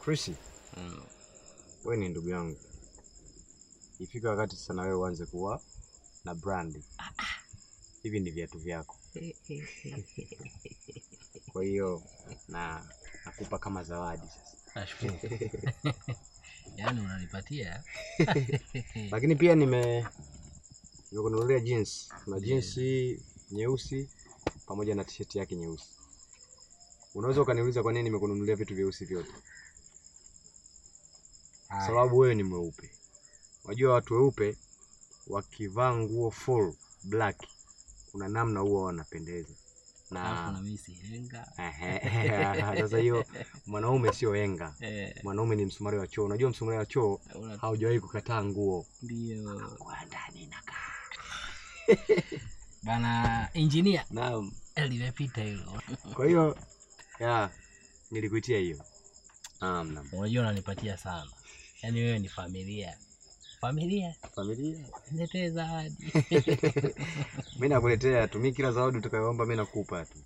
Chris, wewe ni ndugu yangu. Ifika wakati sana wewe uanze kuwa na brand. Hivi ni viatu vyako. Kwa hiyo nakupa kama zawadi sasa. Nashukuru. Yaani unanipatia. Lakini pia nimekununulia jeans. Kuna jeans nyeusi pamoja na t-shirt yake nyeusi. Unaweza ukaniuliza kwa nini nimekununulia vitu vyeusi vyote? Sababu wewe ni mweupe. Unajua watu weupe wakivaa nguo full black kuna namna huwa wanapendeza. Na mimi si henga. Sasa hiyo mwanaume sio henga. Mwanaume ni msumari wa choo. Unajua msumari wa choo haujawahi kukataa nguo. Ndio. Kwa ndani inakaa. Bana engineer. Naam. Limepita hilo. Kwa hiyo nilikuitia hiyo. Naam. Unajua unanipatia sana. Yaani wewe ni familia. Familia. Niletee zawadi. Mimi nakuletea tu. Mimi kila zawadi utakayoomba mimi nakupa tu.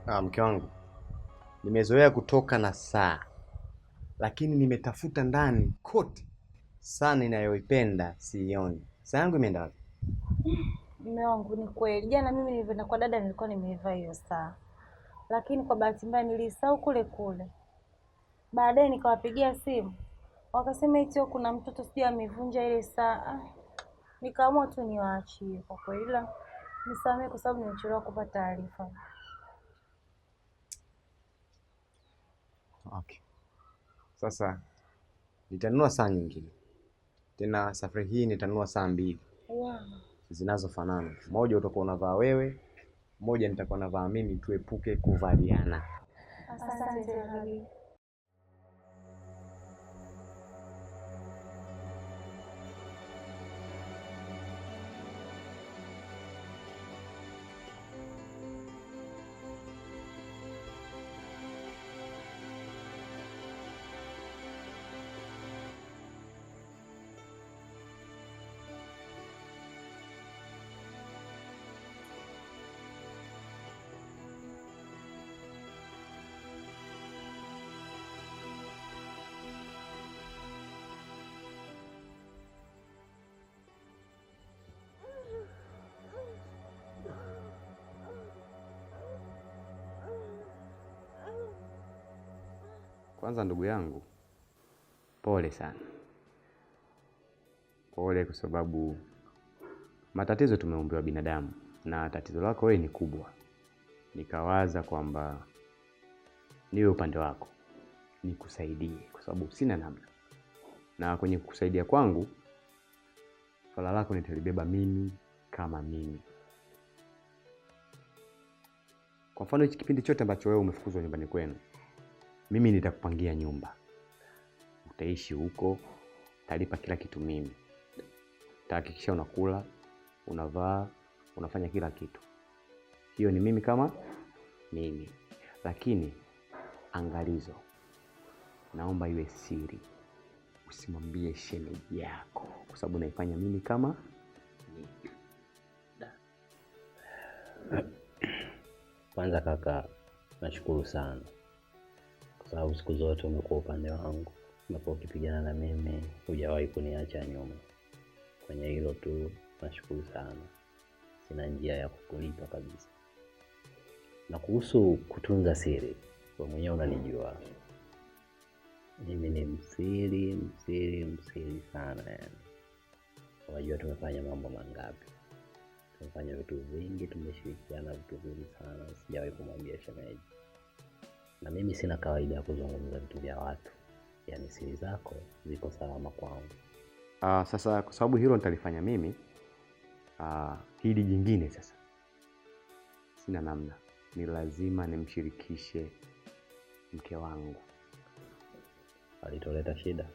Mke wangu, nimezoea kutoka na saa, lakini nimetafuta ndani kote, saa ninayoipenda sioni. Saa yangu imeenda wapi? Mume wangu, ni kweli jana mimi nilivyoenda kwa dada nilikuwa nimeivaa hiyo saa, lakini kwa bahati mbaya nilisahau kule kule. Baadaye nikawapigia simu, wakasema eti kuna mtoto sijui amevunja ile saa. Nikaamua tu niwaachie kwa kweli, ila nisamehe kwa sababu nimechelewa kupa taarifa. Okay. Sasa nitanunua saa nyingine. Tena safari hii nitanunua saa 2. Wow. Zinazofanana. Moja utakuwa unavaa wewe, moja nitakuwa navaa mimi, tuepuke kuvaliana. Asante habibi. Kwanza ndugu yangu, pole sana. Pole kwa sababu matatizo tumeumbiwa binadamu, na tatizo lako wewe ni kubwa. Nikawaza kwamba niwe upande wako, nikusaidie kwa sababu sina namna. Na kwenye kukusaidia kwangu, swala lako nitalibeba mimi kama mimi. Kwa mfano hiki kipindi chote ambacho wewe umefukuzwa nyumbani kwenu, mimi nitakupangia nyumba. Utaishi huko, utalipa kila kitu mimi. Tahakikisha unakula, unavaa, unafanya kila kitu. Hiyo ni mimi kama mimi. Lakini angalizo, naomba iwe siri. Usimwambie shemeji yako kwa sababu naifanya mimi kama mimi. Kwanza kaka, nashukuru sana kwa sababu siku zote umekuwa upande wangu. Umekuwa ukipigana na mimi, hujawahi kuniacha nyuma. Kwenye hilo tu nashukuru sana. Sina njia ya kukulipa kabisa. Na kuhusu kutunza siri, wewe mwenyewe unanijua. Mimi ni msiri sana yani. Unajua tumefanya mambo mangapi? Tumefanya vitu vingi, tumeshirikiana vitu vingi sana. Sijawahi kumwambia shemeji. Na mimi sina kawaida ya kuzungumza vitu vya watu. Yaani siri zako ziko salama kwangu. Sasa kwa sababu hilo nitalifanya mimi, hili jingine sasa sina namna. Ni lazima nimshirikishe mke wangu. Halitoleta shida?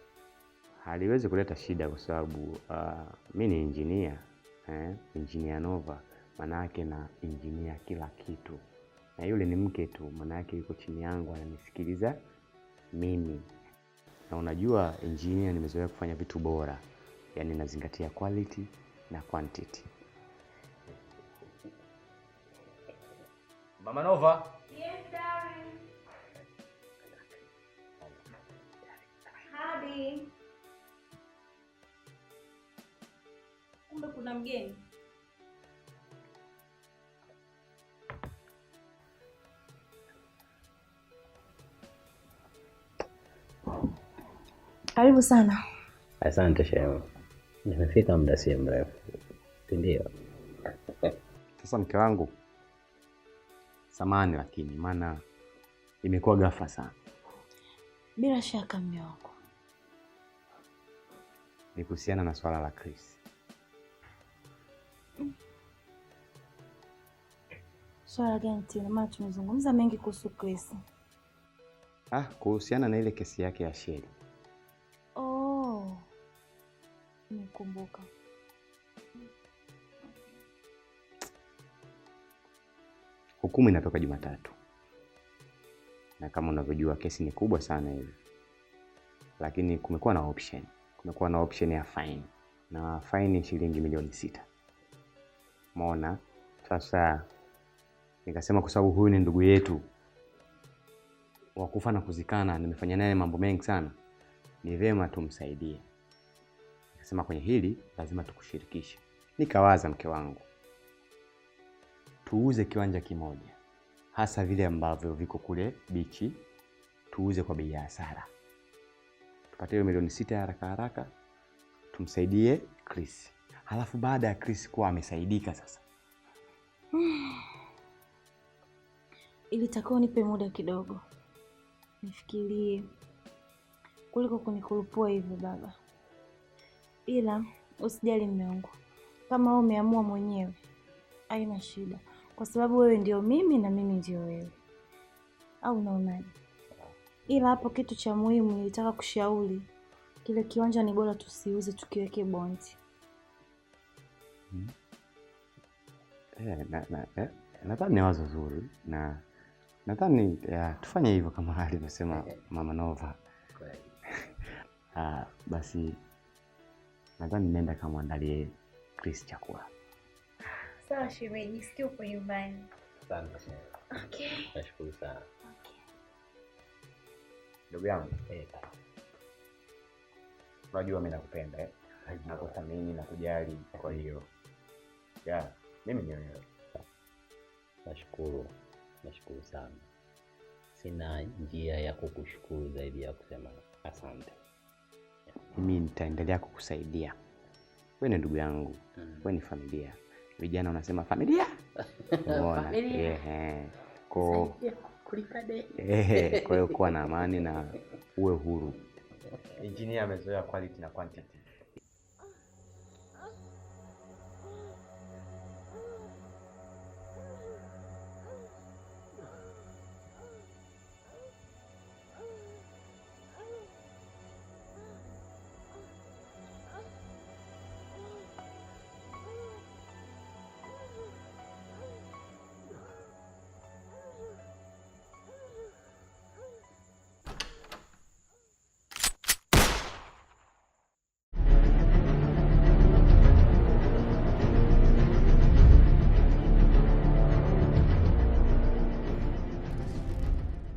Haliwezi kuleta shida kwa sababu mimi ni engineer, engineer Nova, manake na engineer kila kitu. Na yule ni mke tu, manake yuko chini yangu ananisikiliza mimi. Na unajua engineer nimezoea kufanya vitu bora. Yaani nazingatia quality na quantity. Mama Nova. Yes, darling. Hadi. Kumbe kuna mgeni. Karibu sana. Asante shemu. Nimefika muda si mrefu. Ndio. Sasa mke wangu, samahani lakini maana imekuwa ghafla sana. Bila shaka mume wako. Ni kuhusiana na swala la Chris. Swala gani tena? Maana tumezungumza mengi kuhusu Chris. Kuhusiana na ile kesi yake ya Sheri. Oh. Nikumbuka. Hukumu inatoka Jumatatu. Na kama unavyojua kesi ni kubwa sana hivi. Lakini kumekuwa na option. Kumekuwa na option ya fine. Na fine ni shilingi milioni 6. Umeona? Sasa Nikasema kwa sababu huyu ni ndugu yetu wa kufa na kuzikana, nimefanya naye mambo mengi sana, ni vema tumsaidie. Nikasema kwenye hili lazima tukushirikishe. Nikawaza mke wangu, tuuze kiwanja kimoja, hasa vile ambavyo viko kule bichi, tuuze kwa bei ya hasara. Tupate milioni 6 haraka haraka, tumsaidie Chris. Halafu baada ya Chris kuwa amesaidika sasa, Ilitakiwa nipe muda kidogo nifikirie kuliko kunikurupua hivyo baba. Ila usijali mume wangu, kama wewe umeamua mwenyewe haina shida, kwa sababu wewe ndio mimi na mimi ndio wewe, au unaonaje? Ila hapo kitu cha muhimu nilitaka kushauri, kile kiwanja ni bora tusiuze, tukiweke bondi. Nadhani ni wazo zuri, na nadhani tufanye hivyo kama hali amesema Mama Nova. Basi nadhani nenda kamwandalie Chris chakula. Sawa shemeji, nisikie uko nyumbani. Asante sana. Okay. Nashukuru sana. Okay. Ndugu yangu, unajua mimi nakupenda, nakuthamini na kujali, kwa hiyo mimi ni wewe. Nashukuru sana. Sina njia ya kukushukuru zaidi ya kusema asante. Mimi nitaendelea kukusaidia. Wewe ni ndugu yangu, wewe ni familia. Vijana unasema familia? Unaona? Kwa hiyo kuwa na amani na uwe huru. Engineer amezoea quality na quantity.